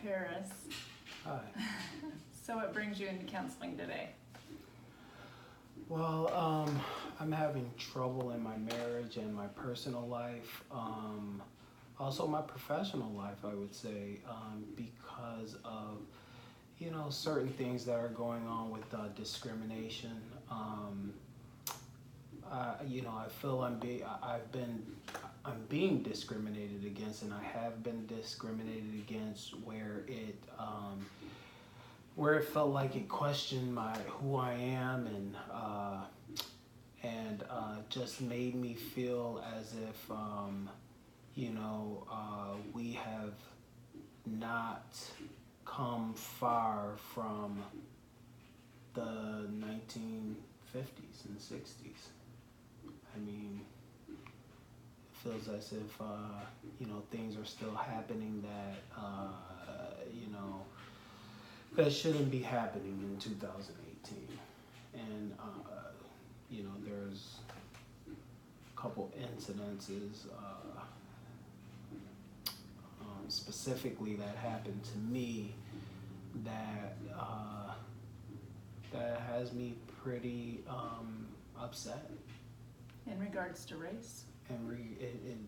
Paris. Hi. So what brings you into counseling today? Well, I'm having trouble in my marriage and my personal life. Also my professional life, I would say, because of, certain things that are going on with discrimination. I feel I'm being discriminated against, and I have been discriminated against where it felt like it questioned who I am, and just made me feel as if we have not come far from the 1950s and 60s. I mean, it feels as if things are still happening that shouldn't be happening in 2018. And there's a couple incidences specifically that happened to me that has me pretty upset. In regards to race?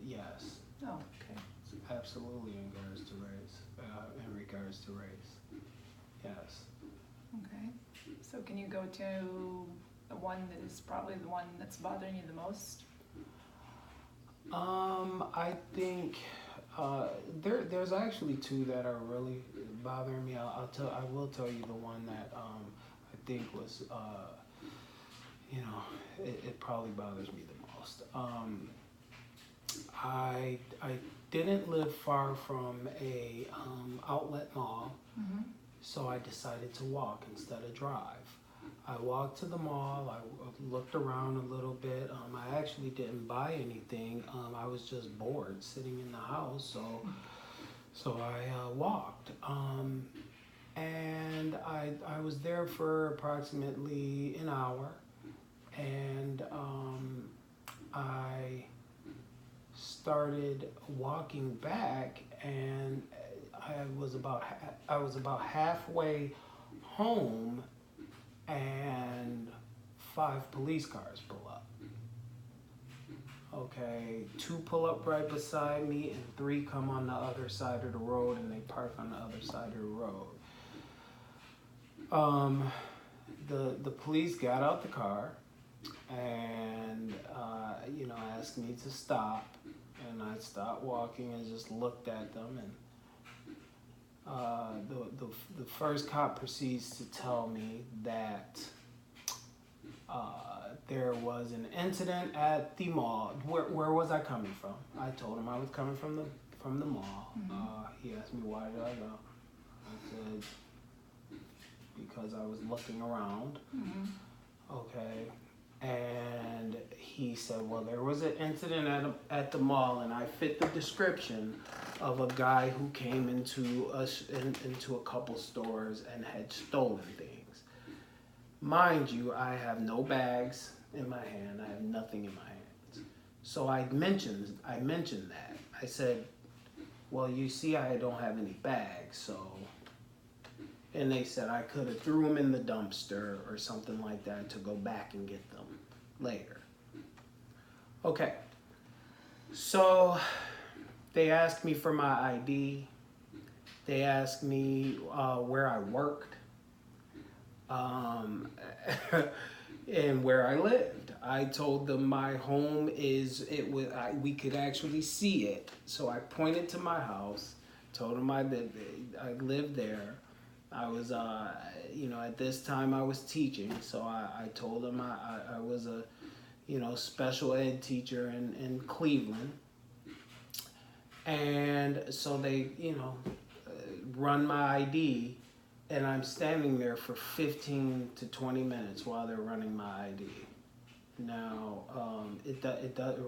Yes. Oh, okay. Absolutely in regards to race. Yes. Okay. So can you go to the one that is probably the one that's bothering you the most? I think there's actually two that are really bothering me. I will tell you the one that I think was it probably bothers me the most. I didn't live far from a outlet mall, Mm-hmm. so I decided to walk instead of drive. I walked to the mall. I looked around a little bit. I actually didn't buy anything. I was just bored sitting in the house, so I walked. And I was there for approximately an hour, and I started walking back, and I was about halfway home, and 5 police cars pull up. Okay, 2 pull up right beside me, and 3 come on the other side of the road, and they park on the other side of the road. The police got out the car and asked me to stop, and I stopped walking and just looked at them, and the first cop proceeds to tell me that there was an incident at the mall. Where was I coming from? I told him I was coming from the mall. Mm-hmm. He asked me, why did I go? I said, because I was looking around. Mm-hmm. Okay. And he said, well, there was an incident at the mall, and I fit the description of a guy who came into a couple stores and had stolen things. Mind you, I have no bags in my hand. I have nothing in my hands. So I mentioned that. I said, well, you see, I don't have any bags, so. And they said I could have threw them in the dumpster or something like that to go back and get them later. Okay. So they asked me for my ID. They asked me where I worked and where I lived. I told them my home we could actually see it. So I pointed to my house, told them I lived there. I was, at this time I was teaching, so I told them I was a, special ed teacher in Cleveland. And so they, run my ID, and I'm standing there for 15 to 20 minutes while they're running my ID. Now, it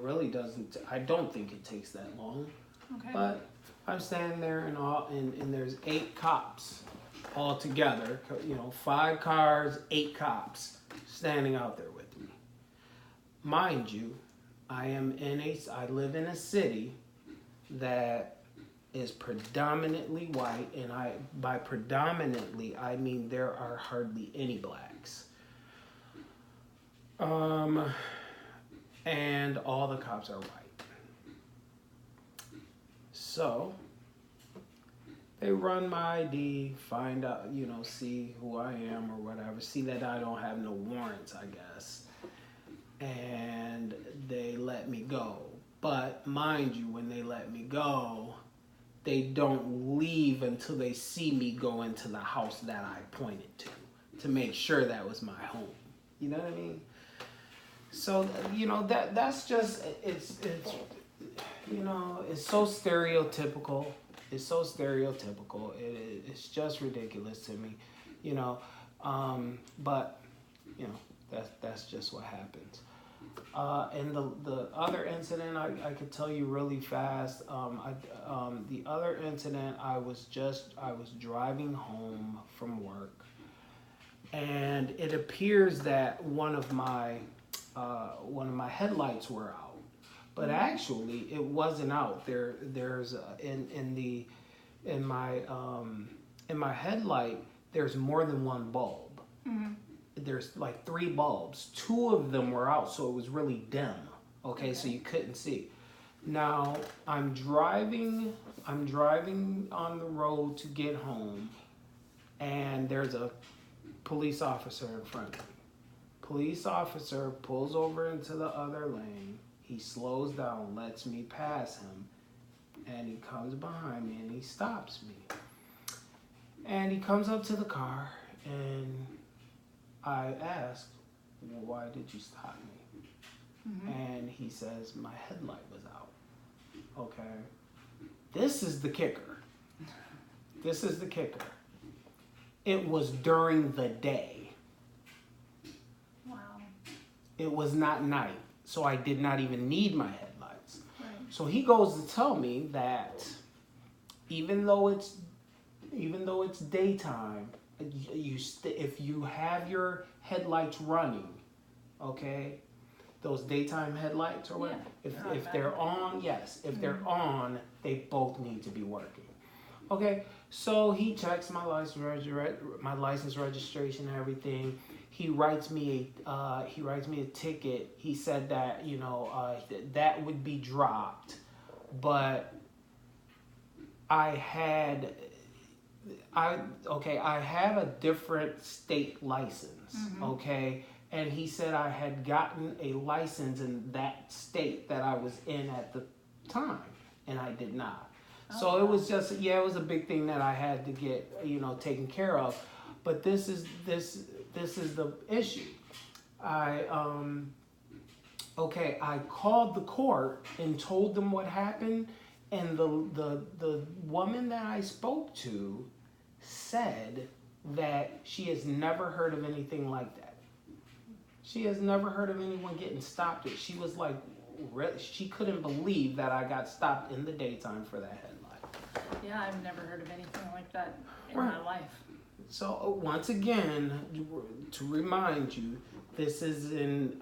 really doesn't, I don't think it takes that long. Okay. But I'm standing there and there's 8 cops all together, 5 cars, 8 cops standing out there with me. Mind you, I live in a city that is predominantly white, and by predominantly I mean there are hardly any blacks. And all the cops are white. So they run my ID, find out, see who I am or whatever, see that I don't have no warrants, I guess. And they let me go. But mind you, when they let me go, they don't leave until they see me go into the house that I pointed to make sure that was my home. You know what I mean? So, that's just, it's so stereotypical. It's so stereotypical. It's just ridiculous to me, but, that's just what happens. And the other incident I could tell you really fast. The other incident, I was driving home from work, and it appears that one of my headlights were out, but actually it wasn't out. There's in my headlight there's more than one bulb. Mm-hmm. There's like 3 bulbs. 2 of them were out, so it was really dim. Okay, so you couldn't see. Now I'm driving on the road to get home, and there's a police officer in front of me. Police officer pulls over into the other lane. He slows down, lets me pass him, and he comes behind me and he stops me. And he comes up to the car, and I asked, well, why did you stop me? Mm-hmm. And he says, my headlight was out. Okay. This is the kicker. It was during the day. Wow. It was not night, so I did not even need my headlights. Right. So he goes to tell me that even though it's daytime, if you have your headlights running, okay, those daytime headlights or what, if they're on, yes, if they're on, they both need to be working. Okay, so he checks my license registration and everything. He writes me a ticket. He said that that would be dropped, but I have a different state license. Mm-hmm. Okay, and he said I had gotten a license in that state that I was in at the time, and I did not. So it was just, it was a big thing that I had to get, taken care of. But this is the issue. I called the court and told them what happened, and the woman that I spoke to said that she has never heard of anything like that. She has never heard of anyone getting stopped. She was like, she couldn't believe that I got stopped in the daytime for that headlight. Yeah, I've never heard of anything like that in my life. So once again, to remind you, this is in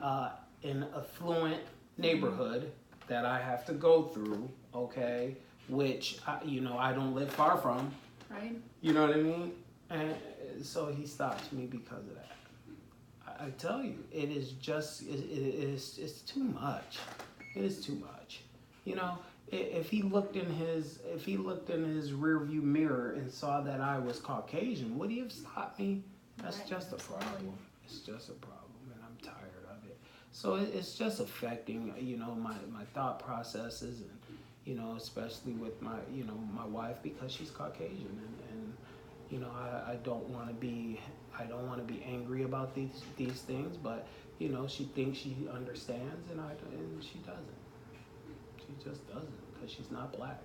an affluent neighborhood that I have to go through, okay, which I don't live far from. Right. You know what I mean? And so he stopped me because of that. I tell you, it is just it's too much. It is too much. If he looked in his rearview mirror and saw that I was Caucasian, would he have stopped me? That's just a problem. It's just a problem, and I'm tired of it. So it's just affecting, my thought processes, and especially with my wife, because she's Caucasian, and I don't want to be angry about these things, but she thinks she understands, and she doesn't. She just doesn't, because she's not black.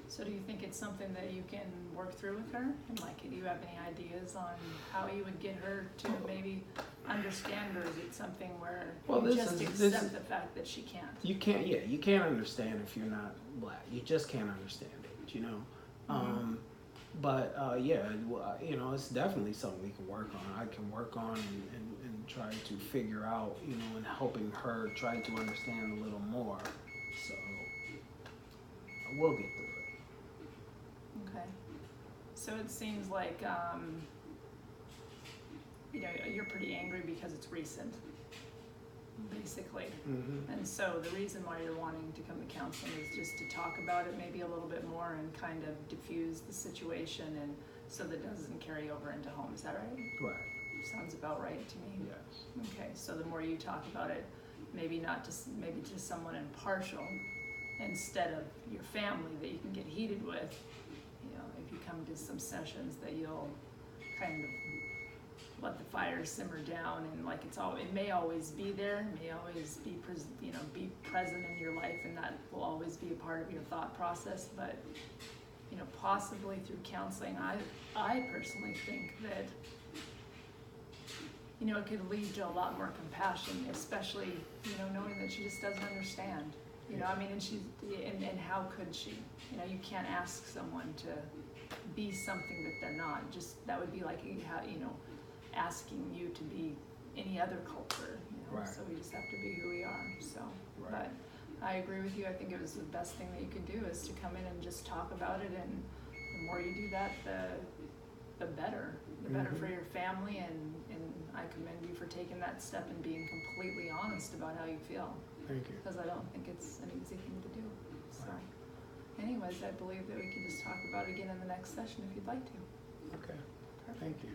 So do you think it's something that you can work through with her? And do you have any ideas on how you would get her to maybe understand, or is it something where you just accept the fact that she can't? You can't understand if you're not black. You just can't understand it, Mm-hmm. But it's definitely something we can work on. I can work on and try to figure out, and helping her try to understand a little more. So, We'll get through it. Okay. So it seems like, you know, you're pretty angry because it's recent, basically. Mm-hmm. And so the reason why you're wanting to come to counseling is just to talk about it maybe a little bit more and kind of diffuse the situation, and so that it doesn't carry over into home. Is that right? Right. Sounds about right to me. Yes. Okay, so the more you talk about it, maybe not to, maybe to someone impartial instead of your family that you can get heated with, you know, if you come to some sessions that you'll kind of let the fire simmer down, and like it may always be there, it may always be, you know, be present in your life, and that will always be a part of your thought process, but, you know, possibly through counseling, I personally think that, you know, it could lead to a lot more compassion, especially, you know, knowing that she just doesn't understand. You know, I mean, and how could she? You know, you can't ask someone to be something that they're not. Just, that would be like, you know, asking you to be any other culture, you know. Right. So we just have to be who we are, so. Right. But I agree with you. I think it was the best thing that you could do is to come in and just talk about it, and the more you do that, the better. The better for your family, and I commend you for taking that step and being completely honest about how you feel. Thank you. Because I don't think it's an easy thing to do. So, anyways, I believe that we can just talk about it again in the next session if you'd like to. Okay. Thank you.